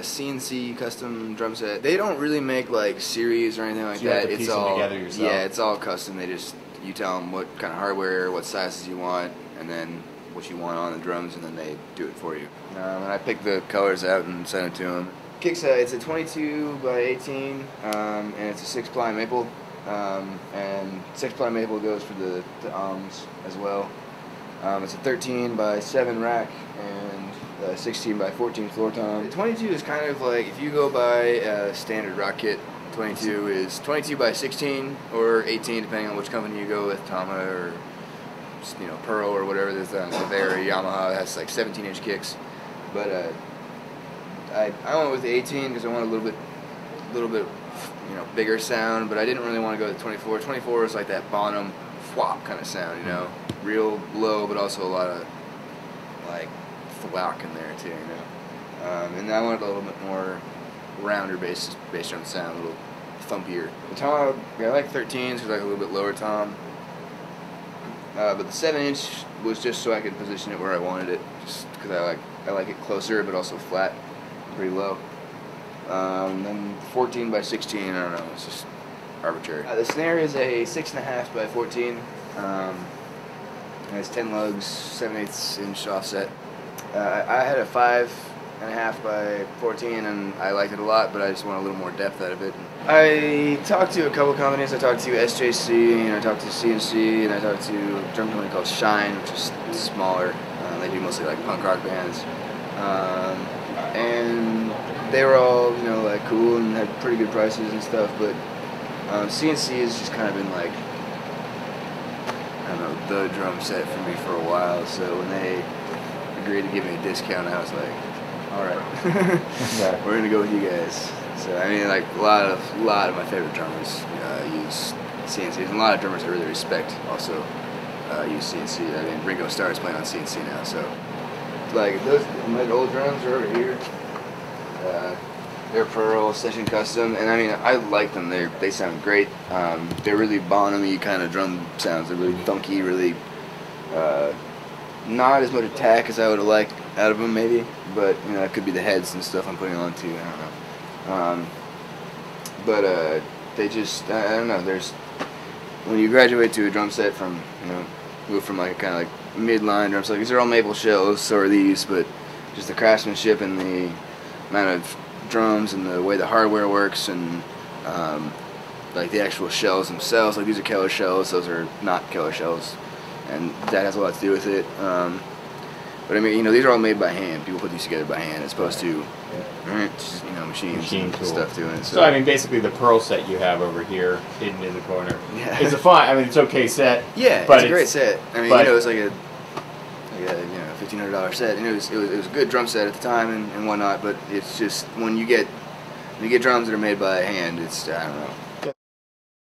C&C custom drum set. They don't really make like series or anything like So you that. have to piece them together yourself? Yeah, it's all custom. You tell them what kind of hardware, what sizes you want, and then what you want on the drums, and then they do it for you. And I pick the colors out and send it to them. Kick set, it's a 22 by 18, and it's a 6-ply maple, and 6-ply maple goes for the arms as well. It's a 13 by 7 rack and 16 by 14 floor tom. The 22 is kind of like, if you go by a standard rock kit, 22 is 22 by 16 or 18, depending on which company you go with, Tama or Pearl or whatever. There's there, Yamaha has like 17-inch kicks, but I went with the 18 because I want a little bit bigger sound, but I didn't really want to go with 24. 24 is like that Bonham thwop kind of sound, real low, but also a lot of like thwack in there too, and I wanted a little bit more rounder bass drum sound, a little thumpier. The tom, I like 13s because I like a little bit lower tom, but the 7-inch was just so I could position it where I wanted it, just because I like it closer, but also flat, pretty low. Then 14 by 16, I don't know, it's just arbitrary. The snare is a 6.5 by 14. It has 10 lugs, 7/8 inch offset. I had a 5.5 by 14, and I liked it a lot, but I just want a little more depth out of it. I talked to a couple companies. I talked to SJC, and I talked to C&C, and I talked to a drum company called Shine, which is smaller. They do mostly like punk rock bands, and they were all like cool and had pretty good prices and stuff. But C&C has just kind of been like, I don't know, the drum set for me for a while. So when they agreed to give me a discount, I was like, all right, we're gonna go with you guys. So I mean, like a lot of my favorite drummers use C&C, and a lot of drummers I really respect also use C&C. I mean, Ringo Starr is playing on C&C now, so like my old drums are over here. They're Pearl Session Custom, and I mean, I like them. They sound great. They're really Bonham-y kind of drum sounds. They're really funky, really not as much attack as I would have liked out of them, maybe. But it could be the heads and stuff I'm putting on too. I don't know. But they just, I don't know. There's when you graduate to a drum set from move from like kind of like midline drums. Like these are all maple shells, so are these, but just the craftsmanship and the amount of drums and the way the hardware works, and like the actual shells themselves. Like these are Keller shells, those are not Keller shells, and that has a lot to do with it. But I mean, these are all made by hand. People put these together by hand, as opposed to machines and stuff doing it. So I mean, basically the Pearl set you have over here, hidden in the corner, yeah, it's a fine. I mean, it's okay set. Yeah, but it's a great set. I mean, it's like a $1,500 set, and it was a good drum set at the time and whatnot. But it's just when you get drums that are made by hand, it's, I don't know.